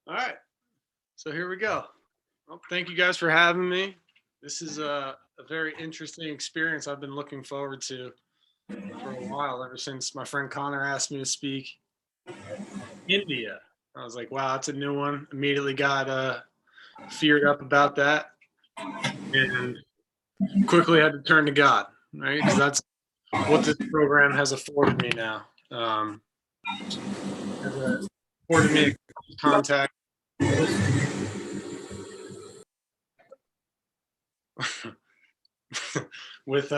All right. So here we go. Well, thank you guys for having me. This is a very interesting experience I've been looking forward to for a while, ever since my friend Connor asked me to speak India. I was like, wow, that's a new one. Immediately got feared up about that and quickly had to turn to God, right? Because that's what this program has afforded me now. Has afforded me contact with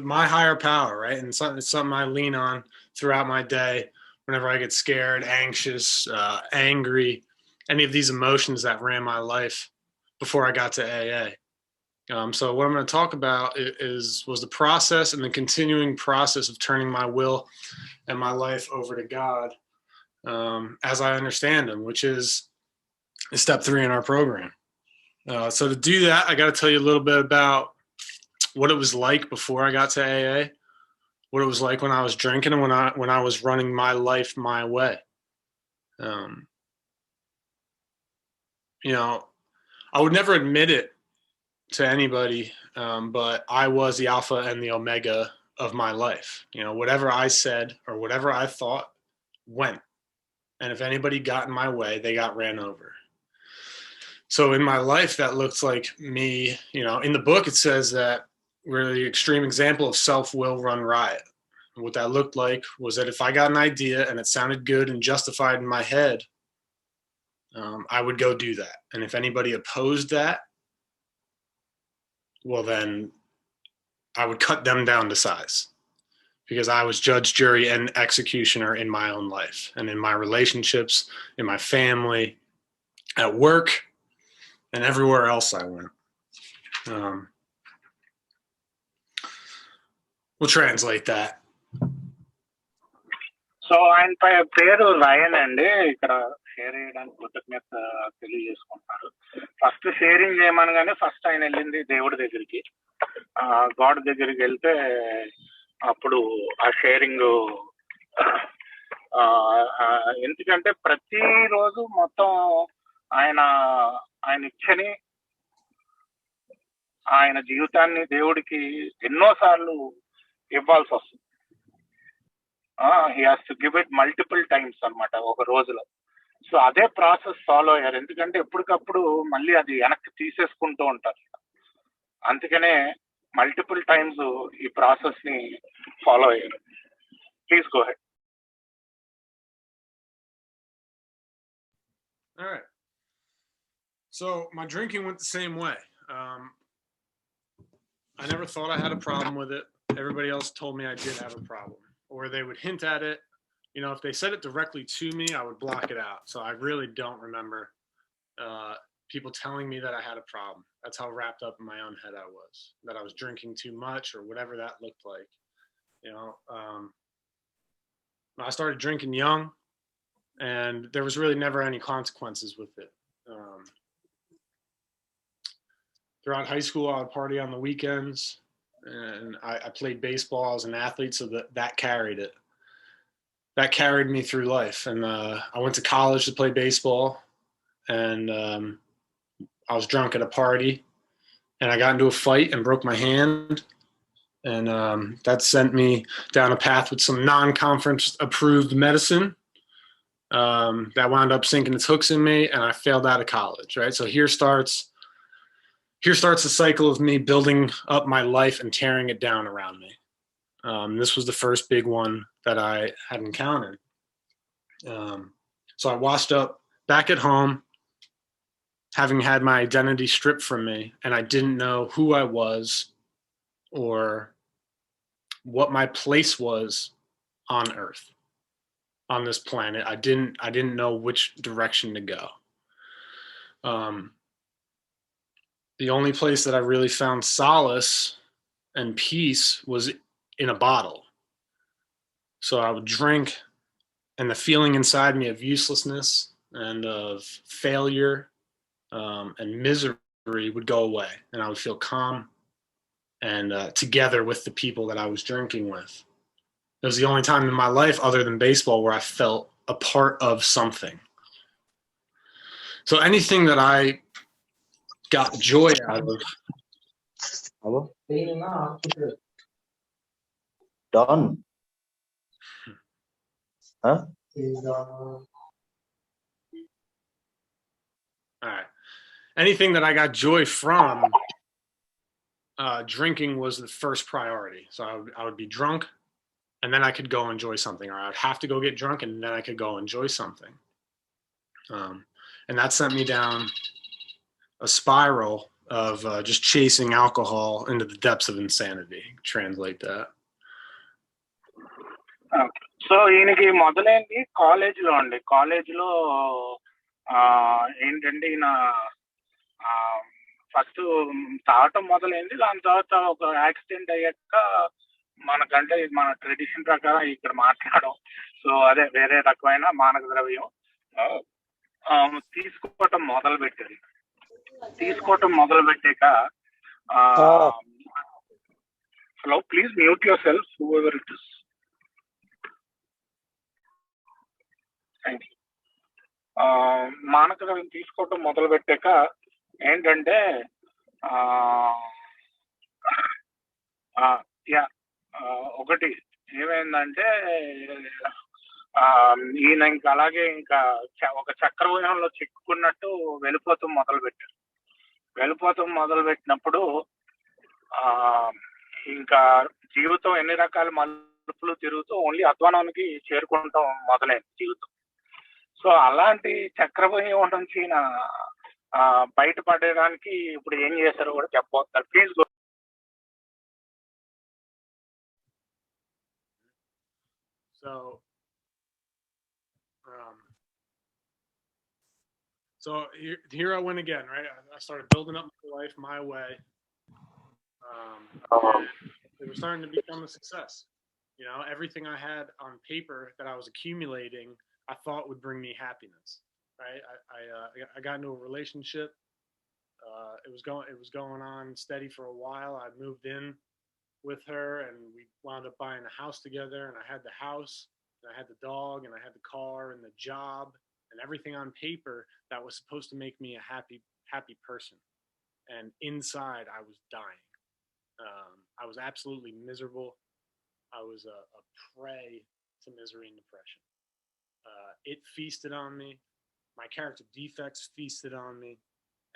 my higher power, right? And it's something I lean on throughout my day whenever I get scared, anxious, angry, any of these emotions that ran my life before I got to AA. So what I'm going to talk about was the process and the continuing process of turning my will and my life over to God, as I understand Him, which is step 3 in our program. So to do that, I got to tell you a little bit about what it was like before I got to AA, what it was like when I was drinking, and when I was running my life my way. Um, you know, I would never admit it to anybody, but I was the alpha and the omega of my life. Whatever I said or whatever I thought went, and if anybody got in my way, they got ran over. So in my life, that looks like me. In the book, it says that we're the extreme example of self-will run riot. What that looked like was that if I got an idea and it sounded good and justified in my head, I would go do that. And if anybody opposed that, well, then I would cut them down to size, because I was judge, jury, and executioner in my own life and in my relationships, in my family, at work, and everywhere else I went. We'll translate that. So ఆయన పేరు రాయన్ అండి. ఇక్కడ share చేయడానికి కృతజ్ఞత తెలియజేసుకుంటున్నారు. First sharing చేయమనగానే first ఆయన వెళ్ళింది దేవుడి దగ్గరికి. గాడ్ దగ్గరికి వెళ్తే అప్పుడు ఆ షేరింగ్, ఎందుకంటే ప్రతిరోజు మొత్తం ఆయన ఇచ్చని ఆయన జీవితాన్ని దేవుడికి ఎన్నోసార్లు ఇవ్వాల్సి వస్తుంది. He has to give it multiple times అనమాట ఒక రోజులో. సో అదే ప్రాసెస్ ఫాలో అయ్యారు, ఎందుకంటే ఎప్పటికప్పుడు మళ్ళీ అది వెనక్కి తీసేసుకుంటూ ఉంటారు. అందుకనే మల్టిపుల్ టైమ్స్ ఈ ప్రాసెస్ ని ఫాలో అయ్యారు. Please go head. All right. So my drinking went the same way. I never thought I had a problem with it. Everybody else told me I did have a problem, or they would hint at it. If they said it directly to me, I would block it out. So I really don't remember people telling me that I had a problem. That's how wrapped up in my own head I was, that I was drinking too much or whatever that looked like. I started drinking young, and there was really never any consequences with it. Throughout high school, I would party on the weekends, and I played baseball. I was an athlete, so that carried it. That carried me through life. And I went to college to play baseball, and I was drunk at a party, and I got into a fight and broke my hand. And that sent me down a path with some non-conference approved medicine that wound up sinking its hooks in me, and I failed out of college, right? So here starts the cycle of me building up my life and tearing it down around me. This was the first big one that I had encountered. So I washed up back at home, having had my identity stripped from me, and I didn't know who I was or what my place was on Earth, on this planet. I didn't know which direction to go. The only place that I really found solace and peace was in a bottle. So I would drink, and the feeling inside me of uselessness and of failure and misery would go away, and I would feel calm and together with the people that I was drinking with. It was the only time in my life other than baseball where I felt a part of something. So anything that I got joy out of. Hello? Done. Huh? All right. Anything that I got joy from, drinking was the first priority. So I would be drunk, and then I could go enjoy something, or I'd have to go get drunk, and then I could go enjoy something. And that sent me down a spiral of just chasing alcohol into the depths of insanity. Translate that. So ఈయనకి మొదలైంది కాలేజ్లో అండి. కాలేజ్లో ఏంటంటే ఈయన first తాగటం మొదలైంది. దాని తర్వాత ఒక యాక్సిడెంట్ అయ్యాక మనకంటే మన ట్రెడిషన్ ప్రకారం ఇక్కడ మాట్లాడడం, సో అదే వేరే రకమైన మానక ద్రవ్యం తీసుకోవటం మొదలుపెట్టారు. తీసుకోవటం మొదలుపెట్టాక hello, please mute yourself whoever it is. మానక ద్రవ్యం తీసుకోవటం మొదలు పెట్టాక ఏంటంటే ఒకటి ఏమైందంటే ఈయన ఇంకా అలాగే ఇంకా ఒక చక్రవ్యూహంలో చిక్కుకున్నట్టు వెళ్ళిపోతాం మొదలుపెట్టారు. వెళ్ళిపోతాం మొదలుపెట్టినప్పుడు ఇంకా జీవితం ఎన్ని రకాల మలుపులు తిరుగుతూ ఓన్లీ అధ్వానానికి చేరుకుంటాం మొదలైంది జీవితం. సో అలాంటి చక్రవ్యూహం నుంచి బయటపడడానికి ఇప్పుడు ఏం చేశారో కూడా చెప్పబోతున్నారు. Please go. So here I went again, right? I started building up my life my way. It was starting to become a success. You know, everything I had on paper that I was accumulating, I thought would bring me happiness, right? I got into a relationship. It was going on steady for a while. I moved in with her, and we wound up buying a house together. And I had the house, and I had the dog, and I had the car, and the job, and everything on paper that was supposed to make me a happy person. And inside, I was dying. I was absolutely miserable. I was a prey to misery and depression. It feasted on me. My character defects feasted on me.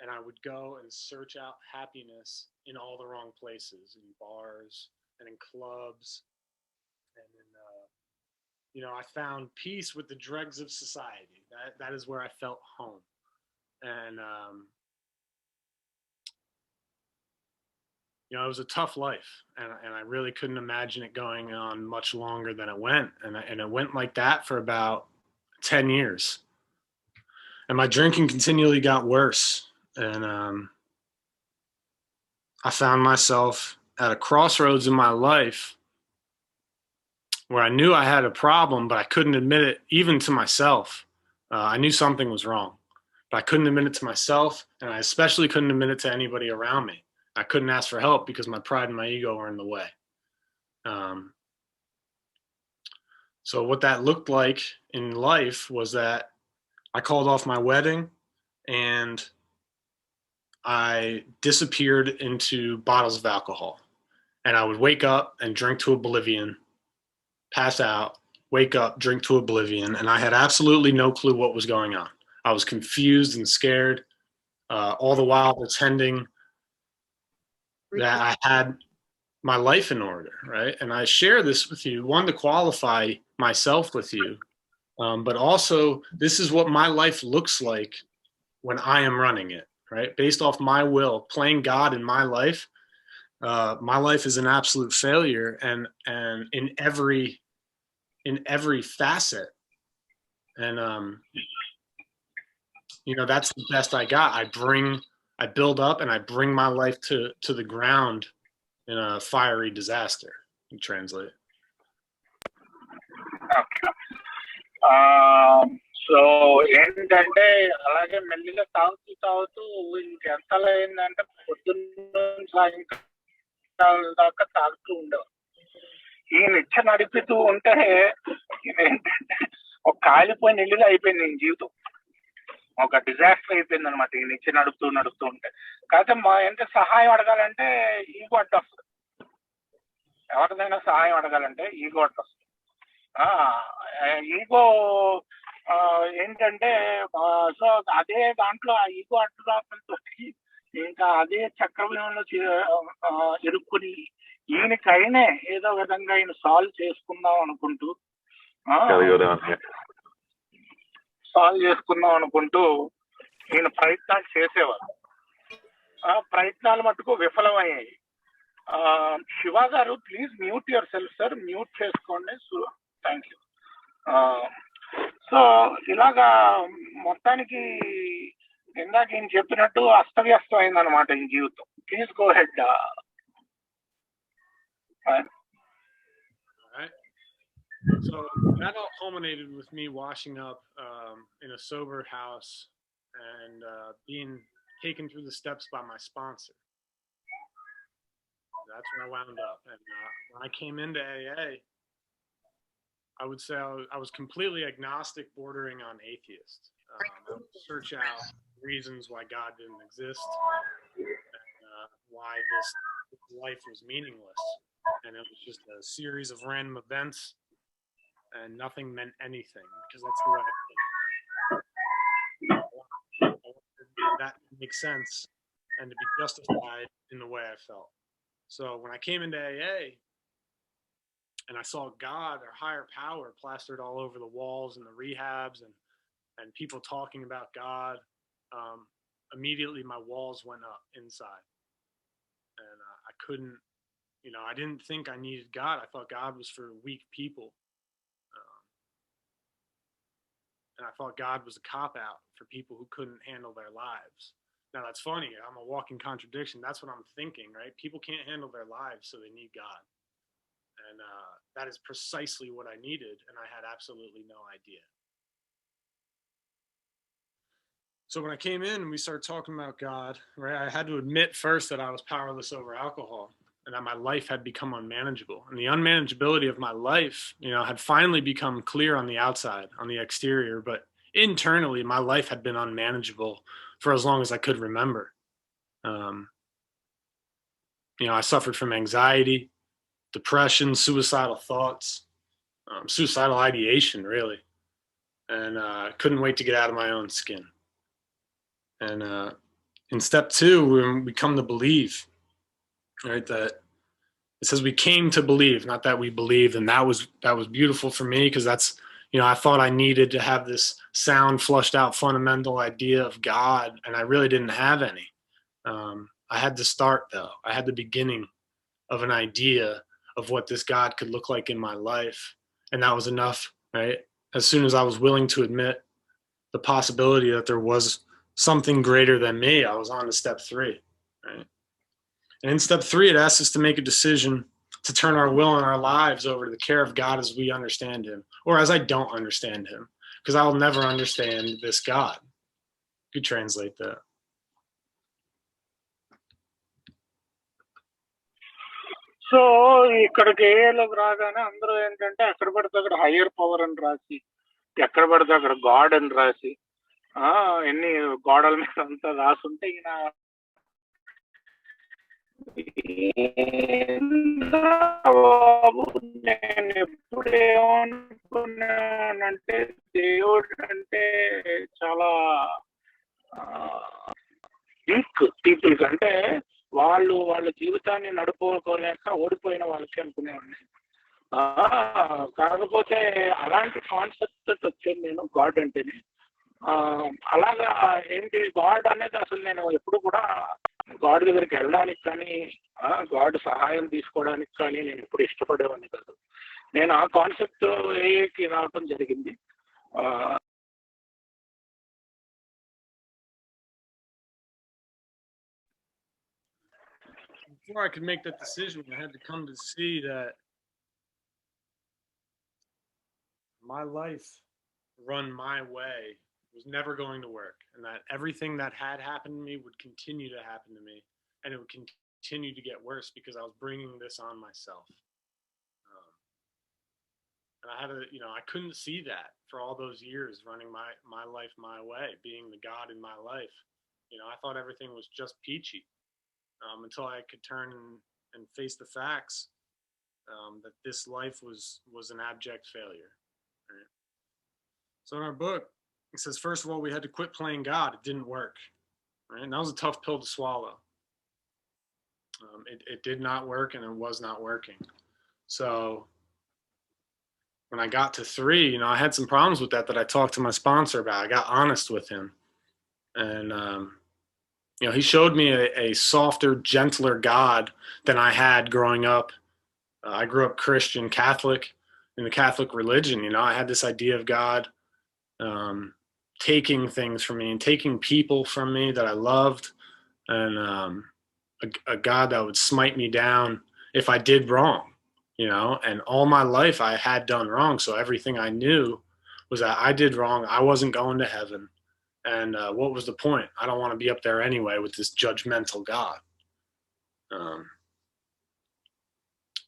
And I would go and search out happiness in all the wrong places, in bars and in clubs. And in, I found peace with the dregs of society. That is where I felt home. And, it was a tough life, and I really couldn't imagine it going on much longer than it went. And it went like that for about 10 years. And my drinking continually got worse. And I found myself at a crossroads in my life where I knew I had a problem, but I couldn't admit it even to myself. I knew something was wrong, but I couldn't admit it to myself, and I especially couldn't admit it to anybody around me. I couldn't ask for help because my pride and my ego were in the way. So what that looked like in life was that I called off my wedding, and I disappeared into bottles of alcohol. And I would wake up and drink to oblivion, pass out, wake up, drink to oblivion, and I had absolutely no clue what was going on. I was confused and scared, all the while pretending that I had my life in order, right? And I share this with you, one, to qualify myself with you, but also this is what my life looks like when I am running it, right? Based off my will, playing God in my life is an absolute failure, and in every facet. And that's the best I got. I build up and I bring my life to the ground in a fiery disaster. You translate. So ఏంటంటే అలాగే మెల్లిగా తాగుతూ ఇంకెంతలో ఏంటంటే పొద్దున్న సాయంకాలం దాకా తాగుతూ ఉండేవారు. ఈ నిత్య నడిపితూ ఉంటే ఏంటంటే ఒక కాలిపోయిన ఇల్లుగా అయిపోయింది నేను జీవితం. ఒక డిజాస్టర్ అయిపోయింది అనమాట ఈ నుంచి నడుపుతూ ఉంటే. కాకపోతే మా ఎంత సహాయం అడగాలంటే ఈగో అడ్డొస్తుంది. ఎవరిదైనా సహాయం అడగాలంటే ఈగో అడ్డొస్తుంది. ఈగో ఏంటంటే సో అదే దాంట్లో ఆ ఈగో అడ్డురాకంతో ఇంకా అదే చక్రవ్యూహంలో ఇరుక్కుని ఈయనకైనే ఏదో విధంగా ఈయన సాల్వ్ చేసుకుందాం అనుకుంటూ ఈయన ప్రయత్నాలు చేసేవారు. ప్రయత్నాలు మటుకు విఫలమయ్యాయి. శివ గారు please mute yourself sir, mute చేసుకోండి. Thank you. సో ఇలాగా మొత్తానికి ఇందాక ఈయన చెప్పినట్టు అస్తవ్యస్తం అయిందనమాట ఈ జీవితం. Please go ahead. So that all culminated with me washing up in a sober house and being taken through the steps by my sponsor. That's when I wound up. And when I came into AA, I would say I was completely agnostic, bordering on atheist. I would search out reasons why God didn't exist, and why this life was meaningless. And it was just a series of random events, and nothing meant anything, because that's the way I think. I wanted that to make sense and to be justified in the way I felt. So when I came into AA and I saw God or higher power plastered all over the walls and the rehabs and people talking about God, immediately my walls went up inside. And I couldn't, I didn't think I needed God. I thought God was for weak people. And I thought God was a cop-out for people who couldn't handle their lives. Now that's funny. I'm a walking contradiction. That's what I'm thinking, right? People can't handle their lives, so they need God. And that is precisely what I needed, and I had absolutely no idea. So when I came in and we started talking about God, right, I had to admit first that I was powerless over alcohol and that my life had become unmanageable. And the unmanageability of my life, had finally become clear on the outside, on the exterior, but internally my life had been unmanageable for as long as I could remember. I suffered from anxiety, depression, suicidal thoughts, suicidal ideation, really. And couldn't wait to get out of my own skin. And in step 2, we come to believe, right? That it says we came to believe, not that we believed. And that was beautiful for me, because that's, I thought I needed to have this sound, flushed out, fundamental idea of God, and I really didn't have any. I had to start, though. I had the beginning of an idea of what this God could look like in my life, and that was enough, right? As soon as I was willing to admit the possibility that there was something greater than me, I was on to step 3, right? And in step 3, it asks us to make a decision to turn our will and our lives over to the care of God as we understand him, or as I don't understand him, because I will never understand this God. You could translate that. So ఇక్కడికి ఏలోకి రాగానే అందరూ ఏంటంటే ఎక్కడ పడితే అక్కడ higher power అని రాసి, ఎక్కడ పడితే అక్కడ గాడ్ అని రాసి, ఎన్ని గోడల మీద అంతా రాసుంటే ఈయన నేను ఎప్పుడు ఏమనుకున్నానంటే దేవుడు అంటే చాలా వీక్ పీపుల్ కంటే వాళ్ళ జీవితాన్ని నడుపుకోలేక ఓడిపోయిన వాళ్ళకి అనుకునేవాడిని. కాకపోతే అలాంటి కాన్సెప్ట్ వచ్చేది నేను గాడ్ అంటేనే. అలాగా ఏంటి గాడ్ అనేది అసలు నేను ఎప్పుడు కూడా గాడ్ దగ్గరికి వెళ్ళడానికి కానీ గాడ్ సహాయం తీసుకోవడానికి కానీ నేను ఎప్పుడు ఇష్టపడేవాడిని కాదు. నేను ఆ కాన్సెప్ట్ ఏకి రావటం జరిగింది. Before I could make that decision, I had to come to see that my life run my way was never going to work, and that everything that had happened to me would continue to happen to me, and it would continue to get worse because I was bringing this on myself. And I had to, I couldn't see that for all those years running my life my way, being the God in my life. I thought everything was just peachy until I could turn and face the facts that this life was an abject failure. Right? So in our book, it says, first of all, we had to quit playing God. It didn't work. Right? And that was a tough pill to swallow. It did not work, and it was not working. So when I got to 3, I had some problems with that I talked to my sponsor about. I got honest with him. And, he showed me a softer, gentler God than I had growing up. I grew up Christian, Catholic, in the Catholic religion. I had this idea of God taking things from me and taking people from me that I loved, and a God that would smite me down if I did wrong, and all my life I had done wrong. So everything I knew was that I did wrong. I wasn't going to heaven. And what was the point? I don't want to be up there anyway with this judgmental God.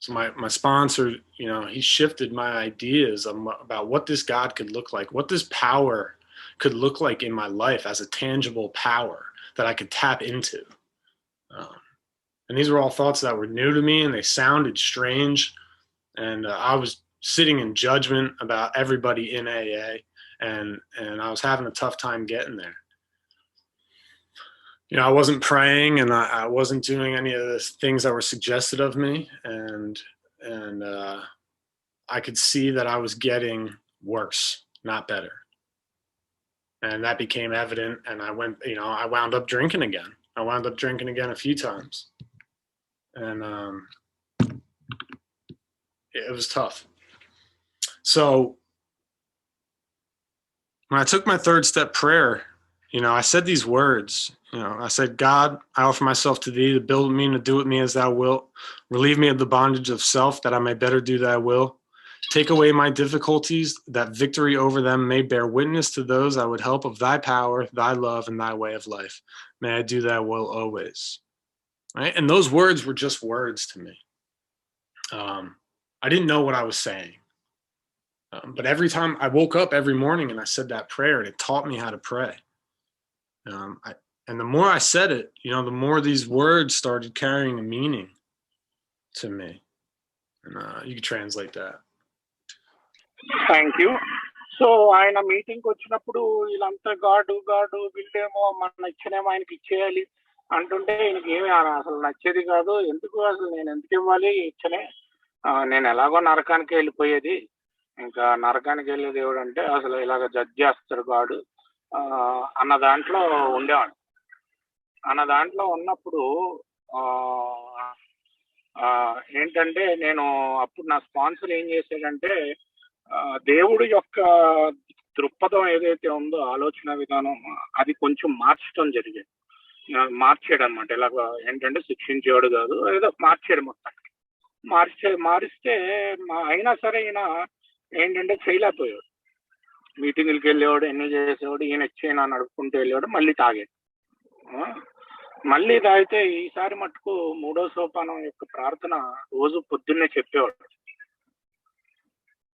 So my sponsor, he shifted my ideas about what this God could look like, what this power could look like in my life as a tangible power that I could tap into. And these were all thoughts that were new to me, and they sounded strange. And I was sitting in judgment about everybody in AA, and I was having a tough time getting there. I wasn't praying, and I wasn't doing any of the things that were suggested of me, and I could see that I was getting worse, not better. And that became evident, and I wound up drinking again. I wound up drinking again a few times. And it was tough. So when I took my 3rd step prayer, I said these words. I said, God, I offer myself to thee to build me and to do with me as thou wilt. Relieve me of the bondage of self, that I may better do thy will. Take away my difficulties, that victory over them may bear witness to those I would help of thy power, thy love, and thy way of life. May I do thy will always. Right? And those words were just words to me. I didn't know what I was saying. But every time I woke up every morning and I said that prayer, and it taught me how to pray. And the more I said it, the more these words started carrying a meaning to me. And you can translate that. Thank you. So ఆయన మీటింగ్కి వచ్చినప్పుడు వీళ్ళంతా గాడు వీళ్ళేమో మన ఇచ్చినేమో ఆయనకి ఇచ్చేయాలి అంటుంటే ఈయనకి ఏమి అసలు నచ్చేది కాదు. ఎందుకు అసలు నేను ఎందుకు ఇవ్వాలి ఇచ్చనే, నేను ఎలాగో నరకానికి వెళ్ళిపోయేది, ఇంకా నరకానికి వెళ్ళే దేవుడు అంటే అసలు ఇలాగ జడ్జ్ చేస్తాడు గాడు అన్న దాంట్లో ఉండేవాడు. అన్న దాంట్లో ఉన్నప్పుడు ఏంటంటే నేను అప్పుడు నా స్పాన్సర్ ఏం చేశాడంటే, దేవుడి యొక్క దృక్పథం ఏదైతే ఉందో, ఆలోచన విధానం, అది కొంచెం మార్చడం జరిగింది. మార్చాడు అనమాట. ఇలాగ ఏంటంటే శిక్షించేవాడు కాదు, ఏదో మార్చాడు మొత్తం. మారిస్తే అయినా సరే ఈయన ఏంటంటే చేయలేకపోయాడు. మీటింగులకి వెళ్ళేవాడు, ఎన్ని చేసేవాడు, ఈయన ఇచ్చేనా నడుపుకుంటూ వెళ్ళేవాడు, మళ్ళీ తాగేది. మళ్ళీ తాగితే ఈసారి మట్టుకు 3వ సోపానం యొక్క ప్రార్థన రోజు పొద్దున్నే చెప్పేవాడు.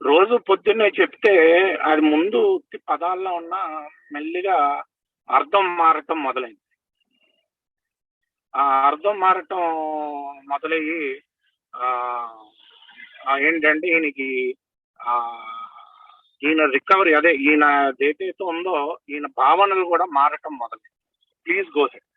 రోజు పొద్దున్నే చెప్తే అది ముందు పదాల్లో ఉన్న మెల్లిగా అర్థం మారటం మొదలైంది. ఆ అర్థం మారటం మొదలయ్యి ఏంటంటే ఈయన రికవరీ, అదే ఈయన ఏదైతే ఉందో ఈయన భావనలు కూడా మారటం మొదలైంది. Please go head.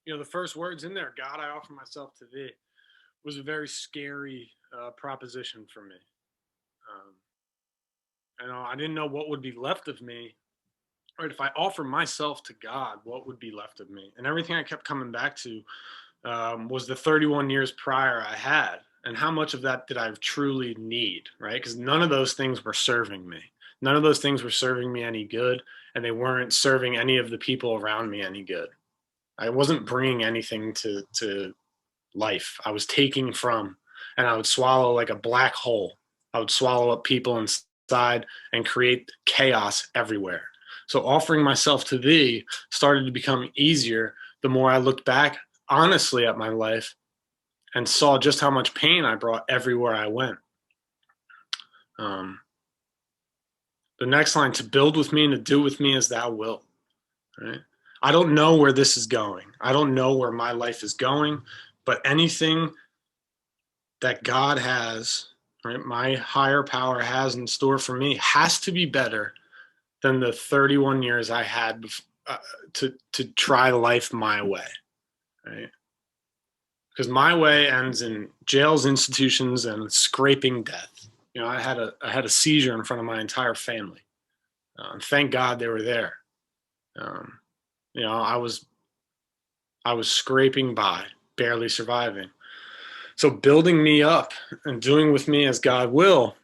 And the first words in there, God, I offer myself to thee, was a very scary proposition for me. I didn't know what would be left of me. Right, if I offer myself to God, what would be left of me? And everything I kept coming back to was the 31 years prior I had, and how much of that did I truly need, right? Because none of those things were serving me. None of those things were serving me any good, and they weren't serving any of the people around me any good. I wasn't bringing anything to life. I was taking from, and I would swallow like a black hole. I would swallow up people inside and create chaos everywhere. So offering myself to thee started to become easier the more I looked back honestly at my life and saw just how much pain I brought everywhere I went. The next line, to build with me and to do with me as thou wilt. Right? I don't know where this is going. I don't know where my life is going, but anything that God has, right, my higher power has in store for me has to be better than the 31 years I had to try life my way, right? Because my way ends in jails, institutions, and scraping death. You know, I had a seizure in front of my entire family, and thank God they were there. You know, I was scraping by, barely surviving. So building me up and doing with me as God will,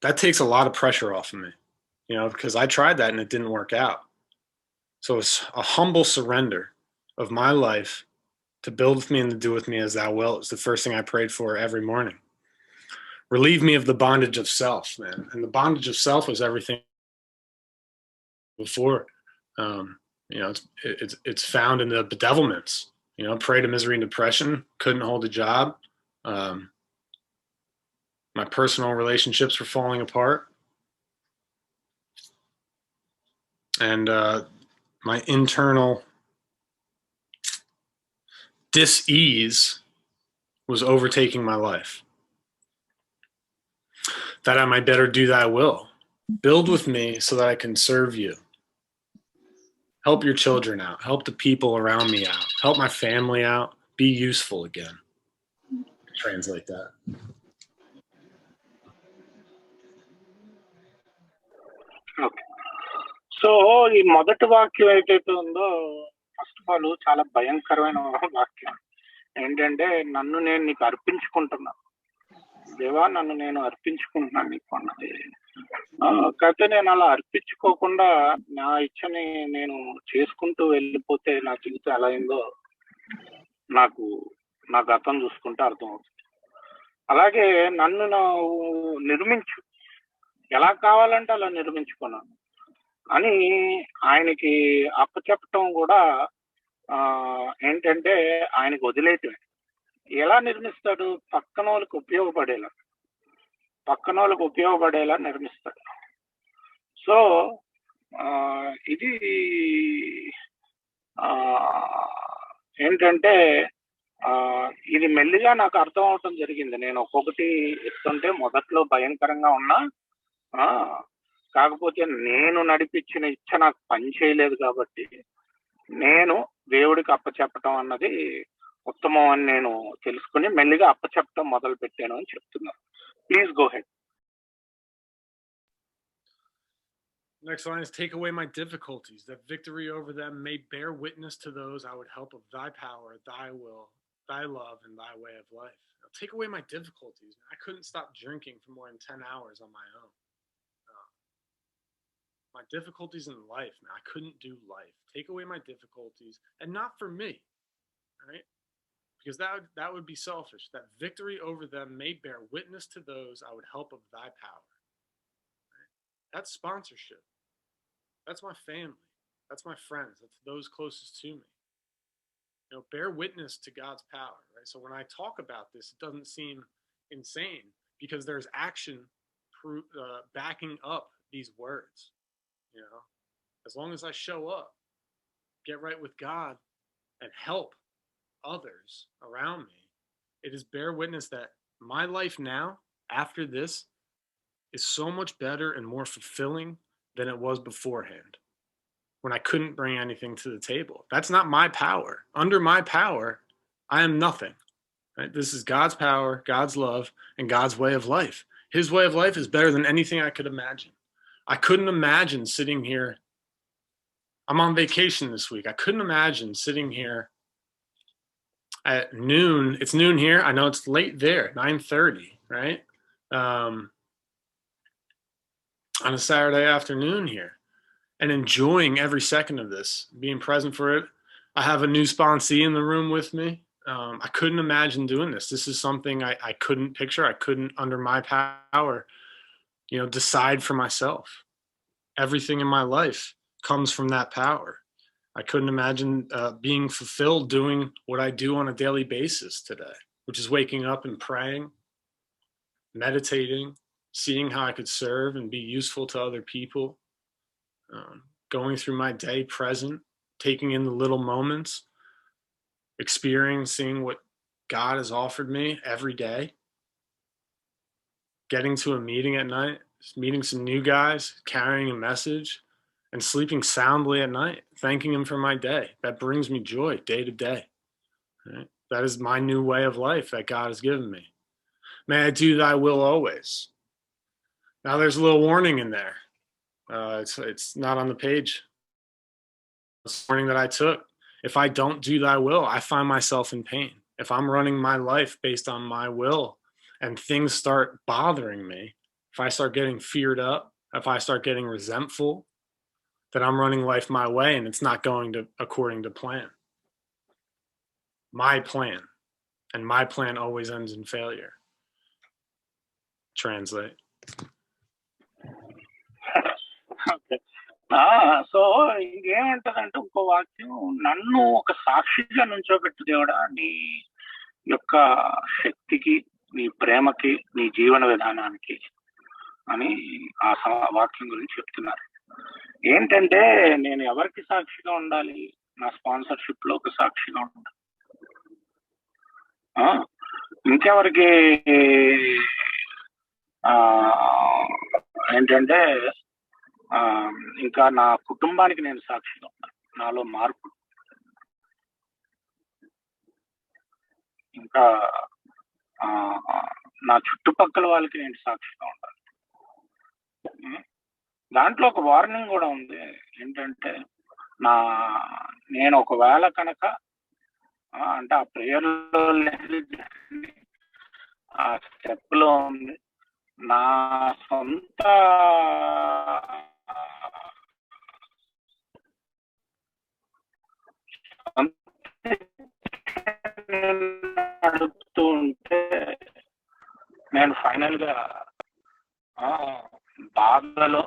that takes a lot of pressure off of me, you know, because I tried that and it didn't work out. So it's a humble surrender of my life to build with me and to do with me as thou wilt. It's the first thing I prayed for every morning. Relieve me of the bondage of self, man. And the bondage of self was everything before. You know, it's found in the bedevilments. You know, prey to misery and depression, couldn't hold a job. My personal relationships were falling apart. And my internal dis-ease was overtaking my life. That I might better do thy will. Build with me so that I can serve you. Help your children out. Help the people around me out. Help my family out. Be useful again. Translate that. Okay. So ఈ మొదటి వాక్యం ఏదైతే ఉందో first of all చాలా భయంకరమైన వాక్యం. ఏంటంటే నన్ను నేను నీకు అర్పించుకుంటున్నా, దేవా నన్ను నేను అర్పించుకుంటున్నాను నీకు అన్నది. కాకపోతే నేను అలా అర్పించుకోకుండా నా ఇచ్చని నేను చేసుకుంటూ వెళ్ళిపోతే నా జీవితం ఎలా అయిందో నాకు నా గతం చూసుకుంటే అర్థమవుతుంది. అలాగే నన్ను నిర్మించు, ఎలా కావాలంటే అలా నిర్మించుకున్నాను అని ఆయనకి అప్పచెప్పటం కూడా ఏంటంటే ఆయనకి వదిలేయటమే. ఎలా నిర్మిస్తాడు? పక్కన వాళ్ళకి ఉపయోగపడేలా నిర్మిస్తాడు. సో ఇది ఏంటంటే ఇది మెల్లిగా నాకు అర్థం అవటం జరిగింది. నేను ఒక్కొక్కటి ఇస్తుంటే మొదట్లో భయంకరంగా ఉన్నా, కాకపోతే నేను నడిపించిన ఇచ్చ నాకు పని చేయలేదు కాబట్టి నేను దేవుడికి అప్పచెప్పటం అన్నది ఉత్తమం అని నేను తెలుసుకుని మెల్లిగా అప్పచెప్పటం మొదలు పెట్టాను అని చెప్తున్నాను. Please go head. Next line is, take away my difficulties, that victory over them may bear witness to those I would help of thy power, thy will, thy love, and thy way of life. Now, take away my difficulties. I couldn't stop drinking for more than 10 hours on my own. My difficulties in life, man, I couldn't do life. Take away my difficulties, and not for me, right? Because that would be selfish. That victory over them may bear witness to those I would help of thy power. Right? That's sponsorship. That's my family. That's my friends. That's those closest to me. You know, bear witness to God's power, right? So when I talk about this, it doesn't seem insane because there's action backing up these words. You know, as long as I show up, get right with God, and help others around me, it is bear witness that my life now, after this, is so much better and more fulfilling than it was beforehand, when I couldn't bring anything to the table. That's not my power. Under my power, I am nothing. Right? This is God's power, God's love, and God's way of life. His way of life is better than anything I could imagine. I couldn't imagine sitting here. I'm on vacation this week. I couldn't imagine sitting here at noon. It's noon here. I know it's late there, 9:30, right? On a Saturday afternoon here, and enjoying every second of this, being present for it. I have a new sponsee in the room with me. I couldn't imagine doing this. This is something I couldn't picture. I couldn't, under my power, you know, decide for myself. everything in my life comes from that power. I couldn't imagine being fulfilled doing what I do on a daily basis today, which is waking up and praying, meditating, seeing how I could serve and be useful to other people, going through my day present, taking in the little moments, experiencing what God has offered me every day, getting to a meeting at night, meeting some new guys, carrying a message, and sleeping soundly at night, thanking Him for my day. That brings me joy day to day. Right? That is my new way of life that God has given me. May I do thy will always. Now there's a little warning in there. It's not on the page. This warning that I took. If I don't do thy will, I find myself in pain. If I'm running my life based on my will and things start bothering me, if I start getting feared up, if I start getting resentful, that I'm running life my way and it's not going to according to plan. My plan. And my plan always ends in failure. Translate. So ఇంకేమంటదంటే ఇంకో వాక్యం, నన్ను ఒక సాక్షిగా నుంచోబెట్టు దేవుడా నీ యొక్క శక్తికి, నీ ప్రేమకి, నీ జీవన విధానానికి అని ఆ వాక్యం గురించి చెప్తున్నారు. ఏంటంటే నేను ఎవరికి సాక్షిగా ఉండాలి? నా స్పాన్సర్షిప్ లో ఒక సాక్షిగా ఉండాలి. ఇంకెవరికి ఏంటంటే ఇంకా నా కుటుంబానికి నేను సాక్షిగా ఉన్నాను, నాలో మార్పు. ఇంకా నా చుట్టుపక్కల వాళ్ళకి నేను సాక్షిగా ఉండాలి. దాంట్లో ఒక వార్నింగ్ కూడా ఉంది. ఏంటంటే నేను ఒకవేళ కనుక అంటే ఆ ప్రేయర్లో ఆ స్టెప్ లో ఉంది, నా సొంత అడుగుతూ ఉంటే నేను ఫైనల్ గా బాధలో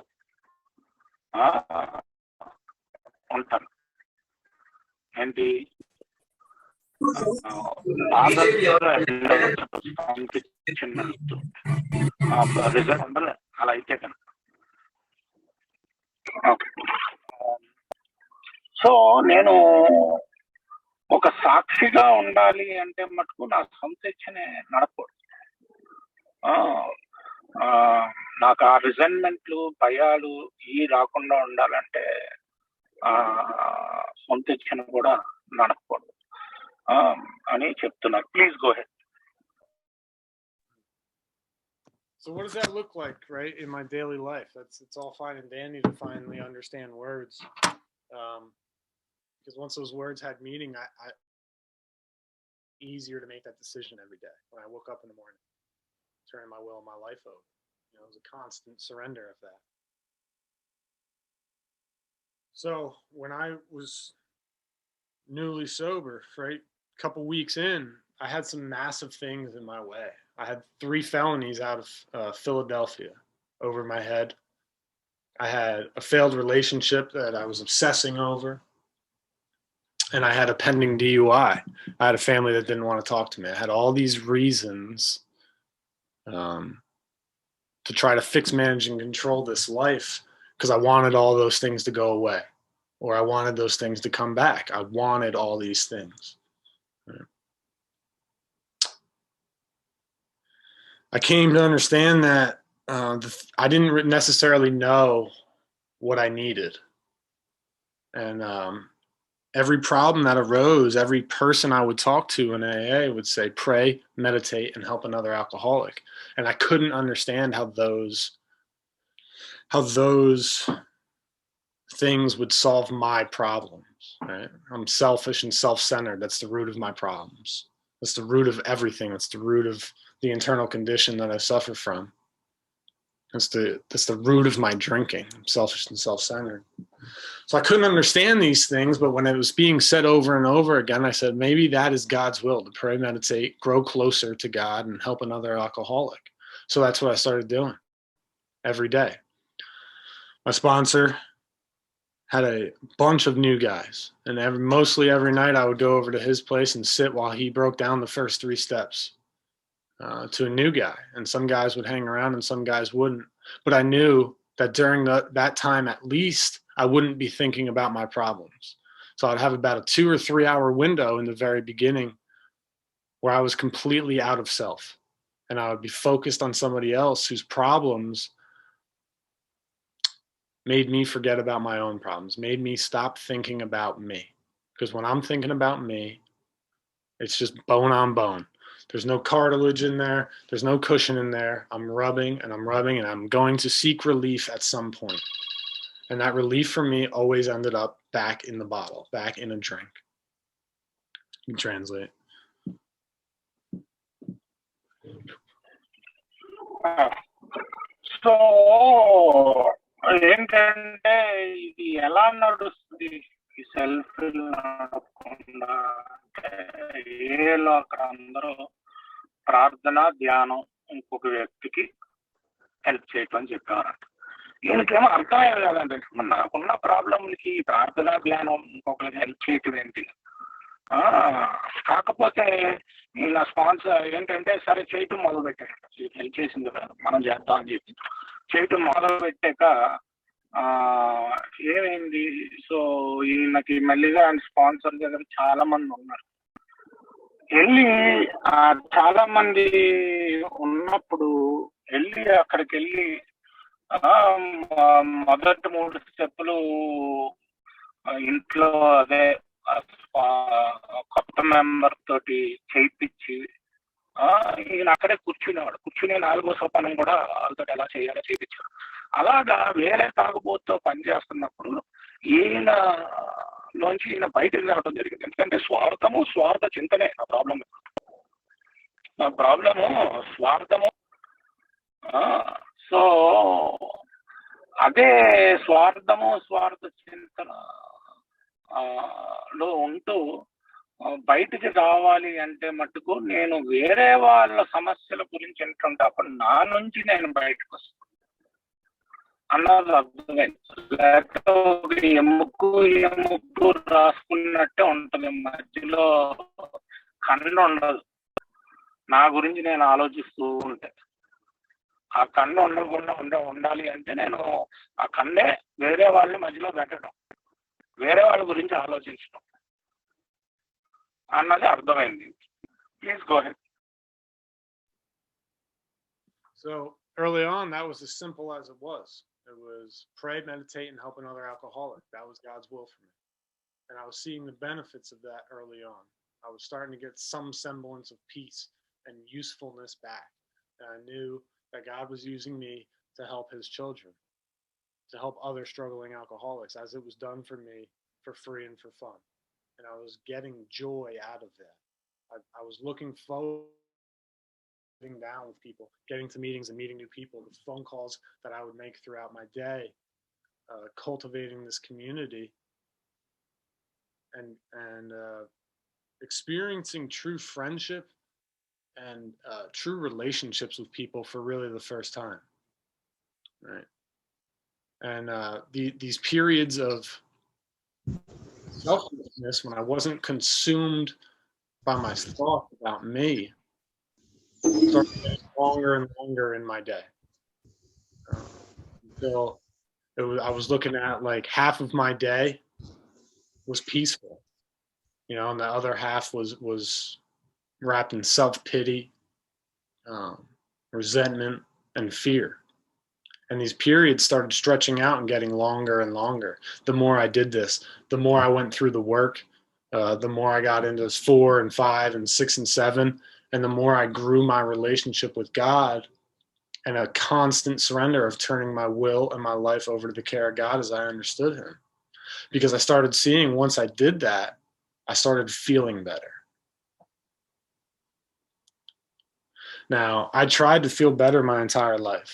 ఉంటాను. ఏంటి రిజల్ట్ ఉండలే అలా అయితే కనుక. సో నేను ఒక సాక్షిగా ఉండాలి అంటే మటుకు నా సొంత ఇచ్చనే నడపకూడదు. నాకు ఆ రిజైన్మెంట్లు, భయాలు రాకుండా ఉండాలంటే సొంత ఇచ్చను కూడా నడపకూడదు అని చెప్తున్నారు. Please go ahead. So what does that look like, right, in my daily life? It's all fine and dandy to finally understand words, because once those words had meaning, I easier to make that decision every day when I woke up in the morning, turning my will and my life over. You know, it was a constant surrender of that. So when I was newly sober, right, a couple weeks in, I had some massive things in my way. I had 3 felonies out of Philadelphia over my head. I had a failed relationship that I was obsessing over. And I had a pending DUI. I had a family that didn't want to talk to me. I had all these reasons to try to fix, manage, and control this life because I wanted all those things to go away, or I wanted those things to come back. I wanted all these things. I came to understand that I didn't necessarily know what I needed. And every problem that arose, every person I would talk to in AA would say, pray, meditate, and help another alcoholic. And I couldn't understand how those things would solve my problems. Right? I'm selfish and self-centered. That's the root of my problems. That's the root of everything. That's the root of the internal condition that I suffer from. That's the root of my drinking. I'm selfish and self-centered. So I couldn't understand these things, but when it was being said over and over again, I said, maybe that is God's will, to pray, meditate, grow closer to God, and help another alcoholic. So that's what I started doing every day. My sponsor had a bunch of new guys, and mostly every night I would go over to his place and sit while he broke down the first 3 steps to a new guy. And some guys would hang around and some guys wouldn't. But I knew that during that time, at least, I wouldn't be thinking about my problems. So I'd have about a 2 or 3 hour window in the very beginning where I was completely out of self. And I would be focused on somebody else whose problems made me forget about my own problems, made me stop thinking about me. Because when I'm thinking about me, it's just bone on bone. There's no cartilage in there. There's no cushion in there. I'm rubbing and I'm rubbing, and I'm going to seek relief at some point. And that relief for me always ended up back in the bottle, back in a drink. You can translate. So ఏంటంటే ఇది ఎలా నడుస్తుంది, ఈ self నడకుండా ఏలో అక్కడ అందరూ ప్రార్థన ధ్యానం ఇంకొక వ్యక్తికి హెల్ప్ చేయటం అని చెప్పేవారంట. ఈయనకేమో అర్థమయ్యేది కదండి, నాకున్న ప్రాబ్లంకి ప్రార్థన ధ్యానం ఇంకొకరికి హెల్ప్ చేయటం ఏంటి. కాకపోతే నా స్పాన్సర్ ఏంటంటే సరే చేయటం మొదలు పెట్టాడు, హెల్ప్ చేసింది మనం చేద్దాం అని చెప్పి చేయటం మొదలు పెట్టాక ఏమైంది, సో ఈయనకి మళ్ళీగా ఆయన స్పాన్సర్ దగ్గర చాలా మంది ఉన్నారు. వెళ్ళి చాలా మంది ఉన్నప్పుడు వెళ్ళి అక్కడికి వెళ్ళి మొదటి 3 స్టెప్పులు ఇంట్లో అదే కొత్త మెంబర్ తోటి చేయించి ఈయన అక్కడే కూర్చునేవాడు. కూర్చునే 4వ సోపానం కూడా వాళ్ళతో ఎలా చేయాలో చేయించాడు. అలాగా వేరే తాగుబోతుతో పనిచేస్తున్నప్పుడు ఈయన లోంచి ఈయన బయటకు రావడం జరిగింది. ఎందుకంటే స్వార్థ చింతనే నా ప్రాబ్లము స్వార్థము. సో అదే స్వార్థ చింతన లో ఉంటూ బయటికి రావాలి అంటే మటుకు నేను వేరే వాళ్ళ సమస్యల గురించి వింటుంటే అప్పుడు నా నుంచి నేను బయటకు వస్తాను అన్నది అర్థమైంది. లేకపోతే ఎముక్కు రాసుకున్నట్టే ఉంటుంది, మధ్యలో కన్ను ఉండదు. నా గురించి నేను ఆలోచిస్తూ ఉంటే ఆ కన్ను ఉండకుండా ఉండాలి అంటే నేను ఆ కన్నే వేరే వాళ్ళని మధ్యలో పెట్టడం, వేరే వాళ్ళ గురించి ఆలోచించడం అన్నది అర్థమైంది. Please go ahead. So early on, that was as simple as it was. It was pray, meditate, and help another alcoholic. That was God's will for me. And I was seeing the benefits of that early on. I was starting to get some semblance of peace and usefulness back. And I knew that God was using me to help his children, to help other struggling alcoholics, as it was done for me for free and for fun. And I was getting joy out of that. I was looking forward sitting down with people, getting to meetings and meeting new people, the phone calls that I would make throughout my day, cultivating this community and experiencing true friendship and true relationships with people for really the first time, right? And these periods of selflessness, when I wasn't consumed by my thoughts about me, started getting longer and longer in my day. Until I was looking at like half of my day was peaceful, and the other half was wrapped in self-pity, resentment, and fear. And these periods started stretching out and getting longer and longer. The more I did this, the more I went through the work, the more I got into 4 and 5 and 6 and 7, and the more I grew my relationship with God and a constant surrender of turning my will and my life over to the care of God as I understood him. Because I started seeing, once I did that, I started feeling better. Now, I tried to feel better my entire life,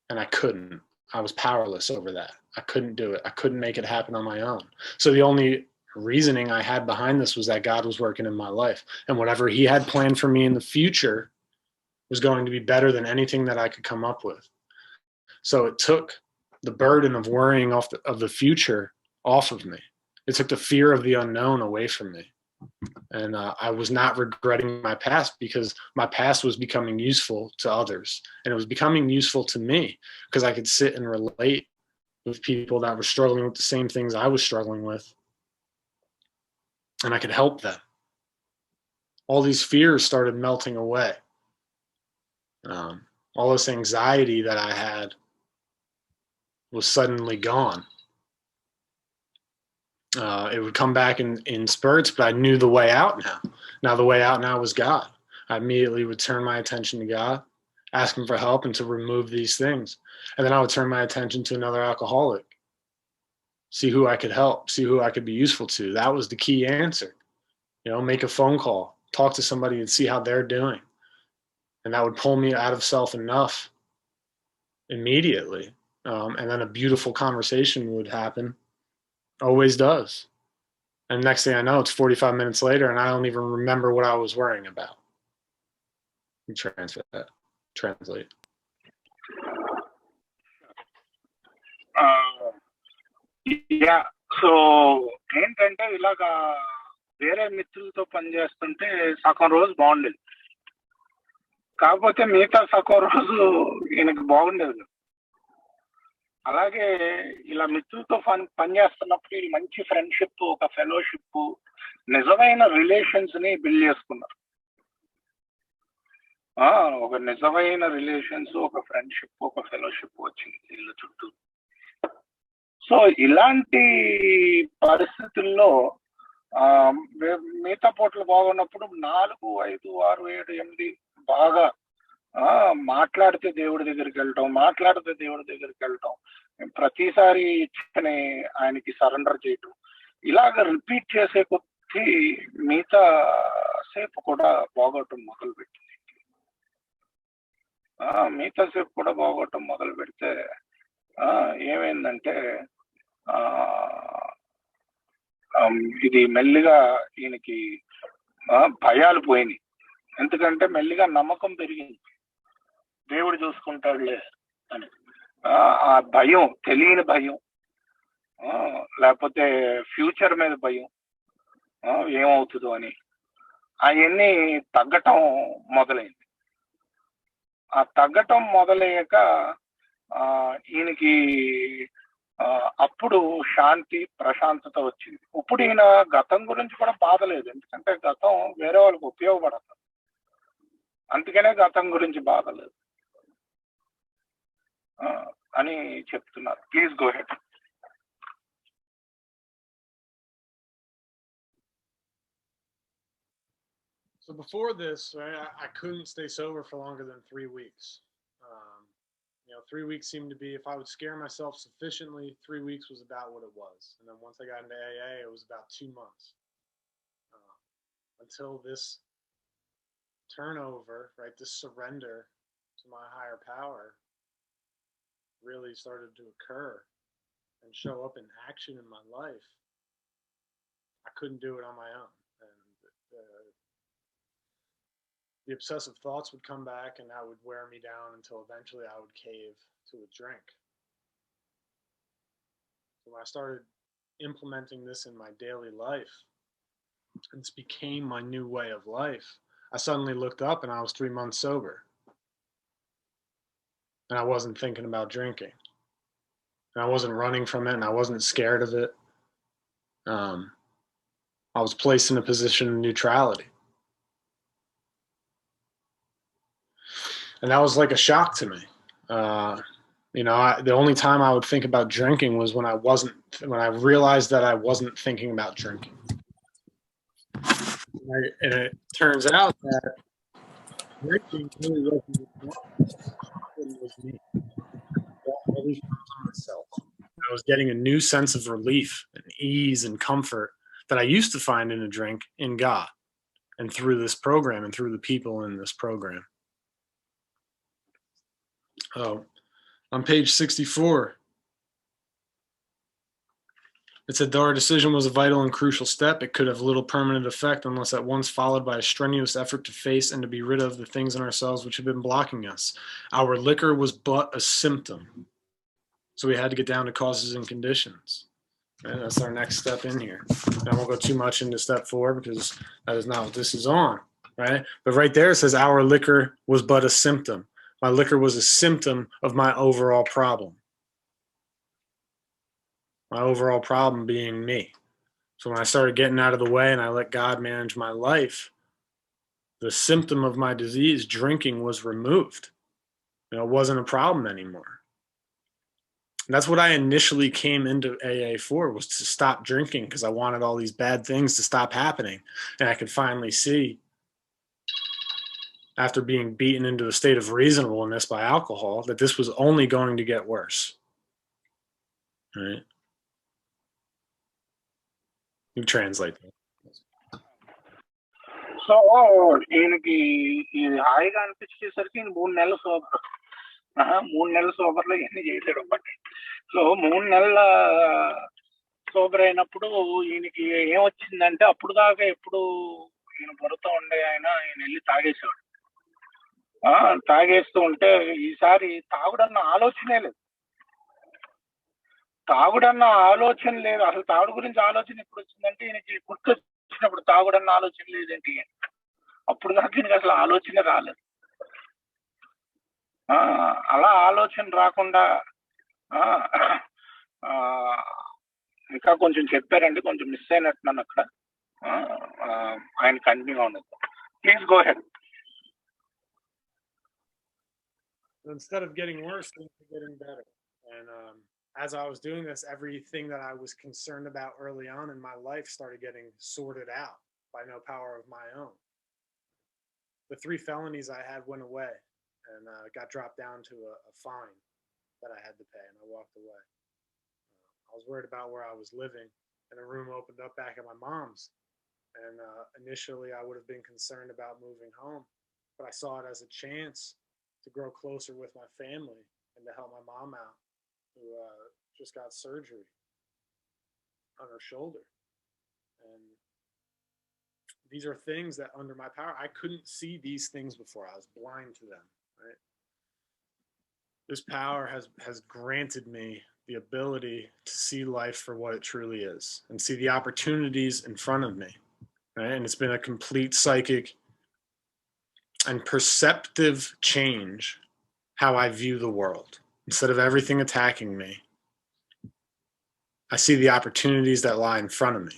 and I couldn't. I was powerless over that. I couldn't do it. I couldn't make it happen on my own. So the only reasoning I had behind this was that God was working in my life, and whatever he had planned for me in the future was going to be better than anything that I could come up with. So it took the burden of worrying of the future off of me. It took the fear of the unknown away from me. And I was not regretting my past because my past was becoming useful to others. And it was becoming useful to me because I could sit and relate with people that were struggling with the same things I was struggling with. And I could help them. All these fears started melting away. All this anxiety that I had was suddenly gone. It would come back in spurts, but I knew the way out now. Now the way out now was God. I immediately would turn my attention to God, ask him for help and to remove these things. And then I would turn my attention to another alcoholic, see who I could help, see who I could be useful to. That was the key answer. Make a phone call, talk to somebody and see how they're doing. And that would pull me out of self enough immediately. And then a beautiful conversation would happen. Always does. And next thing I know, it's 45 minutes later and I don't even remember what I was worrying about. Translate. Yeah so ఏంటంటే ఇలాగా వేరే మిత్రులతో పనిచేస్తుంటే సగం రోజు బాగుండేది, కాకపోతే మిగతా సగం రోజు ఈయనకి బాగుండేది. అలాగే ఇలా మిత్రులతో పనిచేస్తున్నప్పుడు వీళ్ళు మంచి ఫ్రెండ్షిప్, ఒక ఫెలోషిప్, నిజమైన రిలేషన్స్ ని బిల్డ్ చేసుకున్నారు. ఒక నిజమైన రిలేషన్స్, ఒక ఫ్రెండ్షిప్, ఒక ఫెలోషిప్ వచ్చింది వీళ్ళ చుట్టూ. సో ఇలాంటి పరిస్థితుల్లో మిగతా పూటలు బాగున్నప్పుడు 4, 5, 6, 7, 8 బాగా మాట్లాడితే దేవుడి దగ్గరికి వెళ్ళటం, ప్రతిసారి ఇచ్చని ఆయనకి సరెండర్ చేయటం, ఇలాగ రిపీట్ చేసే కొద్దీ మిగతా సేపు కూడా బాగోవటం మొదలు పెడితే ఏమైందంటే ఇది మెల్లిగా ఈయనకి భయాలు పోయినాయి. ఎందుకంటే మెల్లిగా నమ్మకం పెరిగింది, దేవుడు చూసుకుంటాడులే అని. ఆ భయం, తెలియని భయం, లేకపోతే ఫ్యూచర్ మీద భయం, ఏమవుతుందో అని, అవన్నీ తగ్గటం మొదలైంది. ఆ తగ్గటం మొదలయ్యాక ఈయనకి అప్పుడు శాంతి, ప్రశాంతత వచ్చింది. ఇప్పుడు ఈయన గతం గురించి కూడా బాధ లేదు, ఎందుకంటే గతం వేరే వాళ్ళకి ఉపయోగపడదు, అందుకనే గతం గురించి బాధ లేదు అని చెప్తున్నారు. Please go ahead. So before this, right, I couldn't stay sober for longer than 3 weeks. 3 weeks seemed to be, if I would scare myself sufficiently, 3 weeks was about what it was. And then once I got into AA, it was about 2 months. Until this turnover, right, this surrender to my higher power really started to occur and show up in action in my life. I couldn't do it on my own. And the obsessive thoughts would come back and that would wear me down until eventually I would cave to a drink. So when I started implementing this in my daily life, and this became my new way of life, I suddenly looked up and I was 3 months sober. And I wasn't thinking about drinking. And I wasn't running from it and I wasn't scared of it. I was placed in a position of neutrality. And that was like a shock to me. The only time I would think about drinking was when I realized that I wasn't thinking about drinking. And it turns out that drinking really wasn't me. Myself. I was getting a new sense of relief and ease and comfort that I used to find in a drink in God and through this program and through the people in this program. On page 64, it said, though our decision was a vital and crucial step, it could have little permanent effect unless at once followed by a strenuous effort to face and to be rid of the things in ourselves which have been blocking us. Our liquor was but a symptom. So we had to get down to causes and conditions. And that's our next step in here. I won't go too much into step 4 because that is not what this is on, right? But right there it says our liquor was but a symptom. My liquor was a symptom of my overall problem. My overall problem being me. So when I started getting out of the way and I let God manage my life, the symptom of my disease, drinking, was removed. It wasn't a problem anymore. And that's what I initially came into AA for, was to stop drinking because I wanted all these bad things to stop happening. And I could finally see, after being beaten into a state of reasonableness by alcohol, that this was only going to get worse. Right? You translate that. So ఈయనకి ఇది హాయిగా అనిపించేసరికి 3 నెలలు sober. 3 నెలల సోబర్లో ఇవన్నీ చేసాడు ఒకటి. So 3 నెలల sober అయినప్పుడు ఈయనకి ఏమొచ్చిందంటే, అప్పుడు దాకా ఎప్పుడు ఈయన బుర్రతో ఉండే ఆయన వెళ్ళి తాగేసేవాడు. తాగేస్తూ ఉంటే ఈసారి తాగుడన్న ఆలోచనే లేదు. తాగుడన్న ఆలోచన లేదు. అసలు తాగుడు గురించి ఆలోచన ఎప్పుడు వచ్చిందంటే, ఈయనకి గుర్తొచ్చినప్పుడు తాగుడన్న ఆలోచన లేదేంటి. అప్పుడు దాకా ఈయనకి అసలు ఆలోచన రాలేదు. అలా ఆలోచన రాకుండా ఇంకా కొంచెం చెప్పారండి, కొంచెం మిస్ అయినట్టున్నాను అక్కడ. ఆయన కంటిన్యూ ఉండదు. Please go head. Instead of getting worse, things were getting better. And as I was doing this, everything that I was concerned about early on in my life started getting sorted out by no power of my own. The 3 felonies I had went away and got dropped down to a fine that I had to pay, and I walked away. I was worried about where I was living, and a room opened up back at my mom's. And initially, I would have been concerned about moving home, but I saw it as a chance to grow closer with my family and to help my mom out, who just got surgery on her shoulder. And these are things that under my power, I couldn't see these things before. I was blind to them, right? This power has granted me the ability to see life for what it truly is and see the opportunities in front of me, right? And it's been a complete psychic and perceptive change how I view the world. Instead of everything attacking me, I see the opportunities that lie in front of me.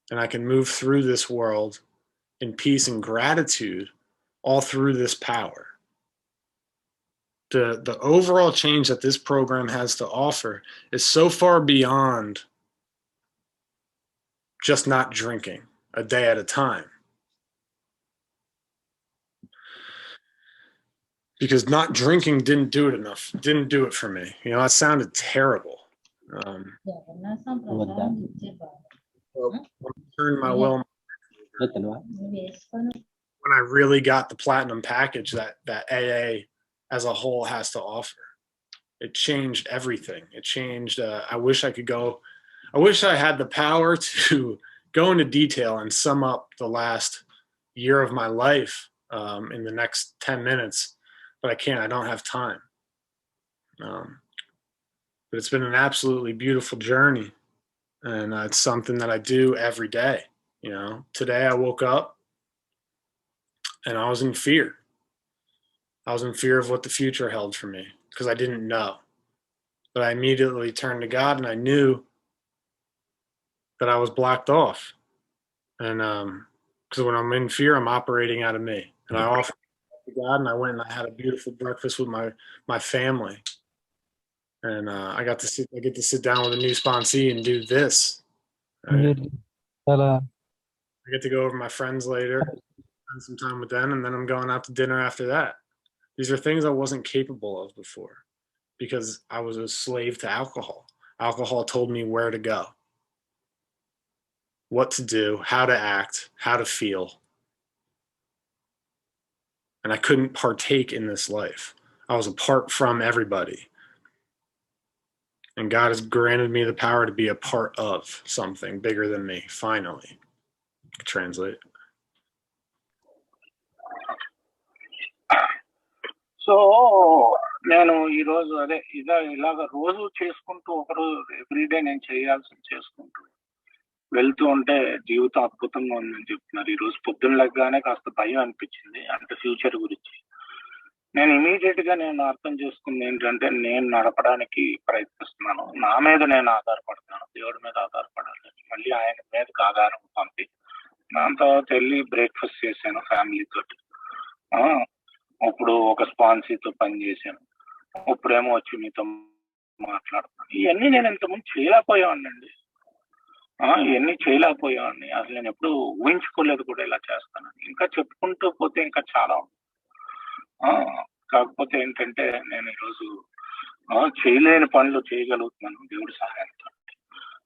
And I can move through this world in peace and gratitude all through this power. The overall change that this program has to offer is so far beyond just not drinking a day at a time. Because not drinking didn't do it for me. It sounded terrible. Turn my will. When I really got the platinum package that AA as a whole has to offer, it changed everything. It changed. I wish I had the power to go into detail and sum up the last year of my life in the next 10 minutes. But I can't. I don't have time. But it's been an absolutely beautiful journey, and it's something that I do every day. Today I woke up and I was in fear. I was in fear of what the future held for me because I didn't know. But I immediately turned to God, and I knew that I was blocked off. And because when I'm in fear, I'm operating out of me. And I offered to God, and I went and I had a beautiful breakfast with my family, and I get to sit down with a new sponsee and do this. Right? I get to go over my friends later, spend some time with them, and then I'm going out to dinner after that. These are things I wasn't capable of before because I was a slave to alcohol. Alcohol told me where to go, what to do, how to act, how to feel. And I couldn't partake in this life. I was apart from everybody. And God has granted me the power to be a part of something bigger than me, finally. Translate. So నేను ఈరోజు ఇలాగ రోజు చేసుకుంటూ ఒకరోజు everyday నేను చేయాల్సింది చేసుకుంటూ వెళ్తూ ఉంటే జీవితం అద్భుతంగా ఉందని చెప్తున్నారు. ఈరోజు పొద్దున్న లెగ్గానే కాస్త భయం అనిపించింది, అంటే ఫ్యూచర్ గురించి. నేను ఇమీడియట్ గా నేను అర్థం చేసుకుంది ఏంటంటే, నేను నడపడానికి ప్రయత్నిస్తున్నాను, నా మీద నేను ఆధారపడుతున్నాను, దేవుడి మీద ఆధారపడాలి, మళ్ళీ ఆయన మీదకి ఆధారం పంపి. దాని తర్వాత వెళ్ళి బ్రేక్ఫాస్ట్ చేశాను ఫ్యామిలీ తోటి. ఇప్పుడు ఒక స్పాన్సీతో పని చేశాను, ఇప్పుడేమో వచ్చి మీతో మాట్లాడుతున్నాను. ఇవన్నీ నేను ఇంతకుముందు చేయలేకపోయానండి, ఇవన్నీ చేయలేకపోయాన్ని. అసలు నేను ఎప్పుడు ఊహించుకోలేదు కూడా ఇలా చేస్తానని. ఇంకా చెప్పుకుంటూ పోతే ఇంకా చాలా ఉంది. కాకపోతే ఏంటంటే నేను ఈరోజు చేయలేని పనులు చేయగలుగుతున్నాను దేవుడి సహాయంతో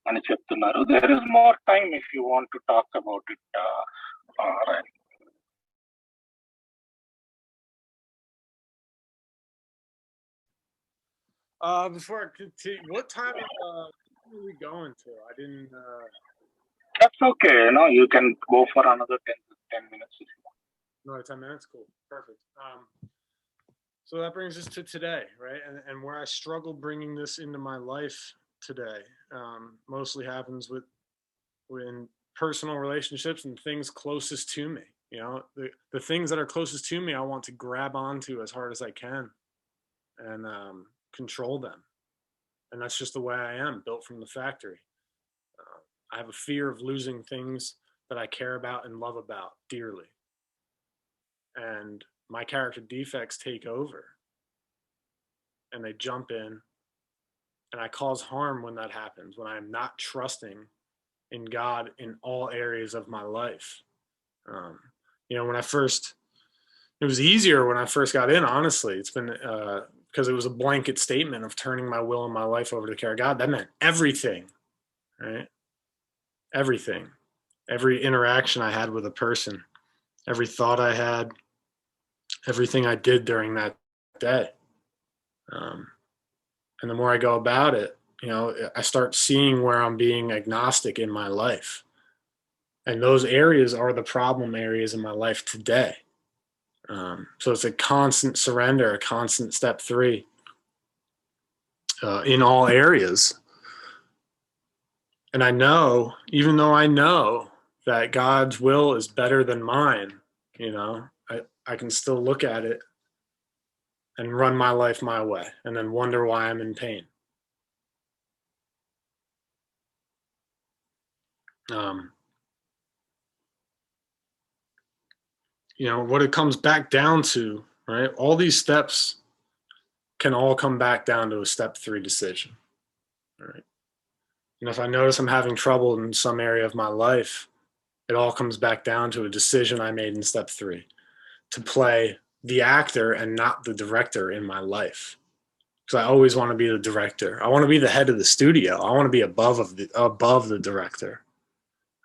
అని చెప్తున్నారు. There is more time if you want to talk about it. Before I continue, what time are we going to? I didn't. That's okay. You can go for another 10 minutes if you want. Another 10 minutes? Cool. Perfect. So that brings us to today, right? And where I struggle bringing this into my life today mostly happens in personal relationships and things closest to me. The things that are closest to me, I want to grab onto as hard as I can and control them. And that's just the way I am, built from the factory. I have a fear of losing things that I care about and love about dearly. And my character defects take over. And they jump in. And I cause harm when that happens, when I'm not trusting in God in all areas of my life. It was easier when I first got in, honestly. It's been, because it was a blanket statement of turning my will and my life over to the care of God. That meant everything, right? Everything. Every interaction I had with a person, every thought I had, everything I did during that day. And the more I go about it, I start seeing where I'm being agnostic in my life. And those areas are the problem areas in my life today. So it's a constant surrender, a constant step 3 in all areas. And I know, even though I know that God's will is better than mine, I can still look at it and run my life my way and then wonder why I'm in pain. What it comes back down to, right? All these steps can all come back down to a step 3 decision, right? And if I notice I'm having trouble in some area of my life, it all comes back down to a decision I made in step 3 to play the actor and not the director in my life. Because I always want to be the director. I want to be the head of the studio. I want to be above the director.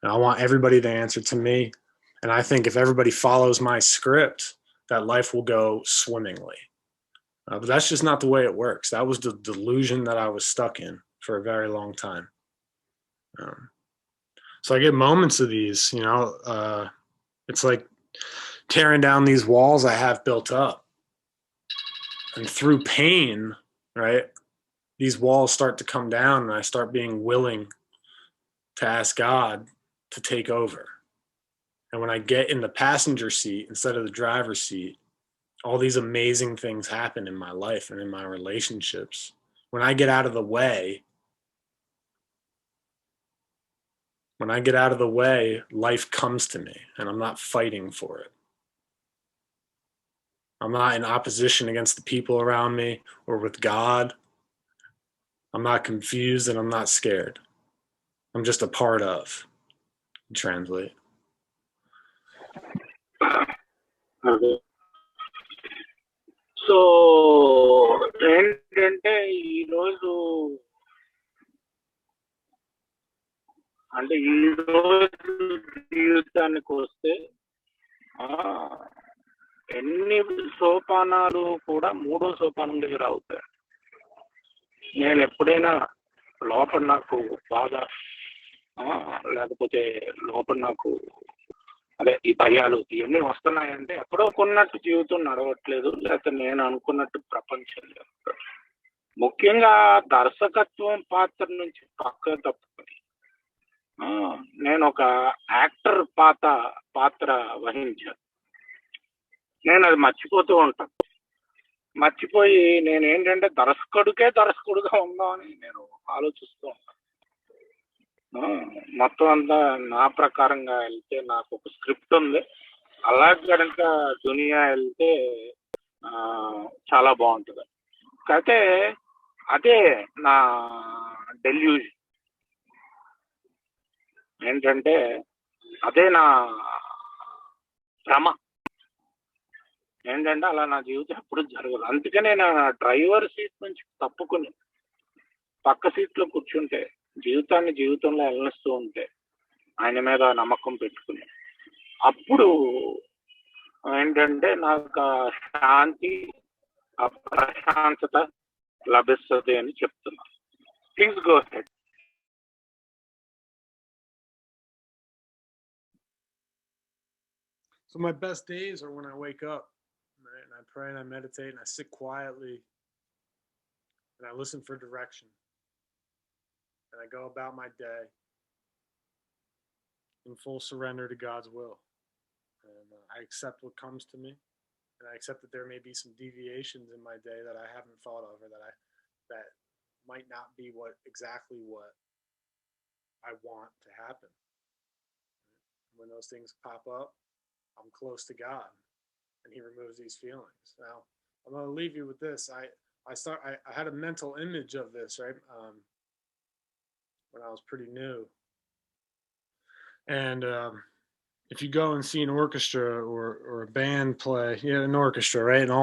And I want everybody to answer to me. And I think if everybody follows my script, that life will go swimmingly. But that's just not the way it works. That was the delusion that I was stuck in for a very long time. So I get moments of these, it's like tearing down these walls I have built up. And through pain, right, these walls start to come down and I start being willing to ask God to take over. And when I get in the passenger seat instead of the driver's seat, all these amazing things happen in my life and in my relationships. When I get out of the way, life comes to me and I'm not fighting for it. I'm not in opposition against the people around me or with God. I'm not confused and I'm not scared. I'm just a part of. Translate. So ఏంటంటే ఈరోజు జీవితానికి వస్తే ఎన్ని సోపానాలు కూడా 3వ సోపానం దగ్గర అవుతాయి. నేను ఎప్పుడైనా లోపల నాకు బాధ లేకపోతే లోపల నాకు అదే ఈ భయాలు ఇవన్నీ వస్తున్నాయంటే ఎక్కడో కొన్నట్టు జీవితం నడవట్లేదు, లేకపోతే నేను అనుకున్నట్టు ప్రపంచం లేదు. ముఖ్యంగా దర్శకత్వం పాత్ర నుంచి పక్క తప్పుకొని నేను ఒక యాక్టర్ పాత్ర వహించాను. నేను అది మర్చిపోతూ ఉంటాను. మర్చిపోయి నేను ఏంటంటే దర్శకుడుగా ఉందామని నేను ఆలోచిస్తూ ఉంటాను. మొత్తం అంతా నా ప్రకారంగా వెళ్తే నాకు ఒక స్క్రిప్ట్ ఉంది, అలాగే కనుక దునియా వెళ్తే చాలా బాగుంటుంది. అయితే అదే నా డెల్యూజన్ ఏంటంటే, అదే నా భ్రమ ఏంటంటే, అలా నా జీవితం ఎప్పుడు జరగదు. అందుకనే నా డ్రైవర్ సీట్ నుంచి తప్పుకుని పక్క సీట్లో కూర్చుంటే, జీవితంలో వెళ్ళనిస్తూ ఉంటే, ఆయన మీద నమ్మకం పెట్టుకుని, అప్పుడు ఏంటంటే నాకు శాంతి, ఆ ప్రశాంతత లభిస్తుంది అని చెప్తున్నా. Please go ahead. So my best days are when I wake up, right, and I pray and I meditate and I sit quietly and I listen for direction. And I go about my day in full surrender to God's will. And I accept what comes to me, and I accept that there may be some deviations in my day that I haven't thought of, or that might not be exactly what I want to happen. When those things pop up, I'm close to God, and He removes these feelings. Now, I'm going to leave you with this. I had a mental image of this, right? When I was pretty new, and if you go and see an orchestra or a band play, an orchestra, right, and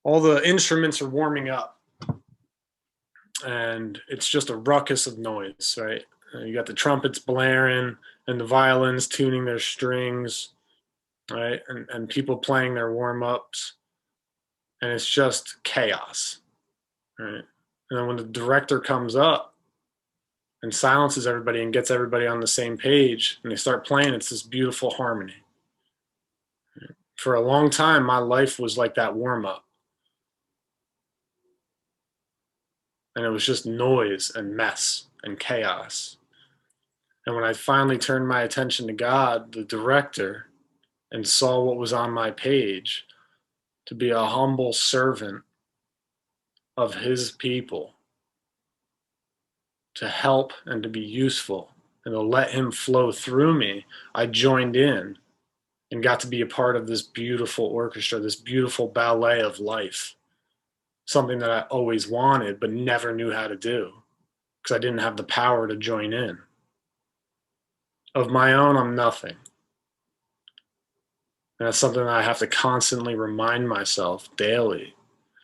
all the instruments are warming up, and it's just a ruckus of noise, right? You got the trumpets blaring and the violins tuning their strings, right? And people playing their warm-ups, and it's just chaos, right? And then when the director comes up and silences everybody and gets everybody on the same page and they start playing, it's this beautiful harmony. For a long time, my life was like that warm-up. And it was just noise and mess and chaos. And when I finally turned my attention to God, the director, and saw what was on my page, to be a humble servant of His people, to help and to be useful, and to let Him flow through me, I joined in and got to be a part of this beautiful orchestra, this beautiful ballet of life. Something that I always wanted but never knew how to do because I didn't have the power to join in. Of my own, I'm nothing. And that's something that I have to constantly remind myself daily,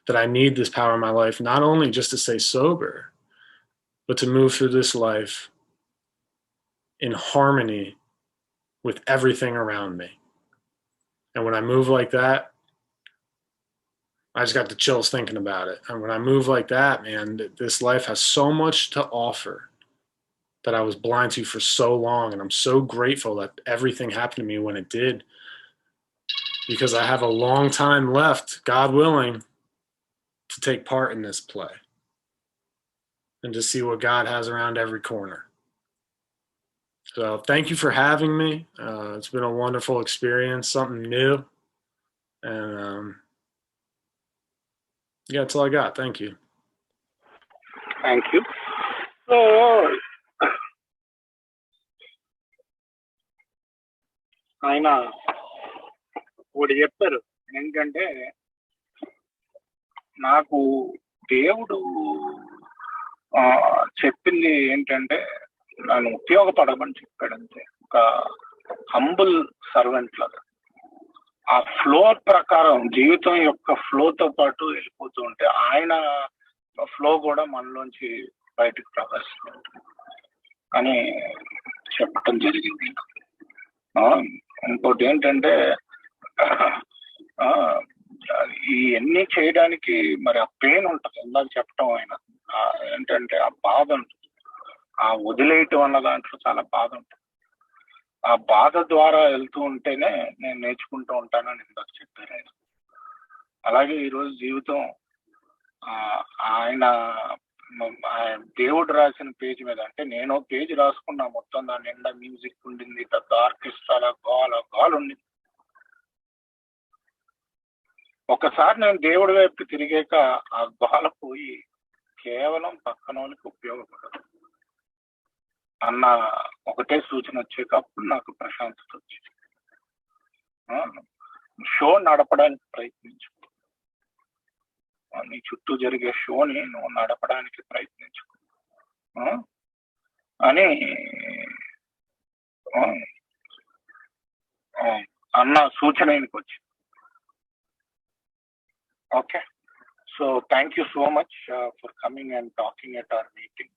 that I need this power in my life, not only just to stay sober, but to move through this life in harmony with everything around me. And when I move like that, I just got the chills thinking about it. And when I move like that, man, this life has so much to offer that I was blind to for so long. And I'm so grateful that everything happened to me when it did, because I have a long time left, God willing, to take part in this play and to see what God has around every corner. So thank you for having me. It's been a wonderful experience, something new. And yeah, that's all I got. Thank you. Thank you. So, ఆయన ఒకటి చెప్పారు ఏంటంటే, నాకు దేవుడు చెప్పింది ఏంటంటే, నన్ను ఉపయోగపడమని చెప్పాడు అంతే. ఒక హంబుల్ సర్వెంట్ లాగా ఆ ఫ్లో ప్రకారం జీవితం యొక్క ఫ్లోతో పాటు వెళ్ళిపోతూ ఉంటే ఆయన ఫ్లో కూడా మనలోంచి బయటకు ప్రవేశిస్తుంది అని చెప్పడం జరిగింది. ఇంకోటి ఏంటంటే, ఇవన్నీ చేయడానికి మరి ఆ పెయిన్ ఉంటుంది, ఇందాక చెప్పడం ఆయన ఏంటంటే ఆ బాధ ఉంటుంది, ఆ వదిలేయటం అన్న దాంట్లో చాలా బాధ ఉంటుంది. ఆ బాధ ద్వారా వెళ్తూ ఉంటేనే నేను నేర్చుకుంటూ ఉంటానని ఇందాక చెప్పారు ఆయన. అలాగే ఈరోజు జీవితం ఆయన దేవుడు రాసిన పేజ్ మీద, అంటే నేను పేజ్ రాసుకున్నా, మొత్తం దాని నిండా మ్యూజిక్ ఉండింది, పెద్ద ఆర్కెస్ట్రా గాల్ ఉండింది. ఒకసారి నేను దేవుడి వైపు తిరిగాక ఆ గోల పోయి కేవలం పక్కన వాళ్ళకి ఉపయోగపడదు అన్న ఒకటే సూచన వచ్చాక అప్పుడు నాకు ప్రశాంతత వచ్చింది. షో నడపడానికి ప్రయత్నించు, నీ చుట్టూ జరిగే షోని నువ్వు నడపడానికి ప్రయత్నించు అని అన్న సూచన ఆయనకు వచ్చింది. Okay, so thank you so much for coming and talking at our meeting.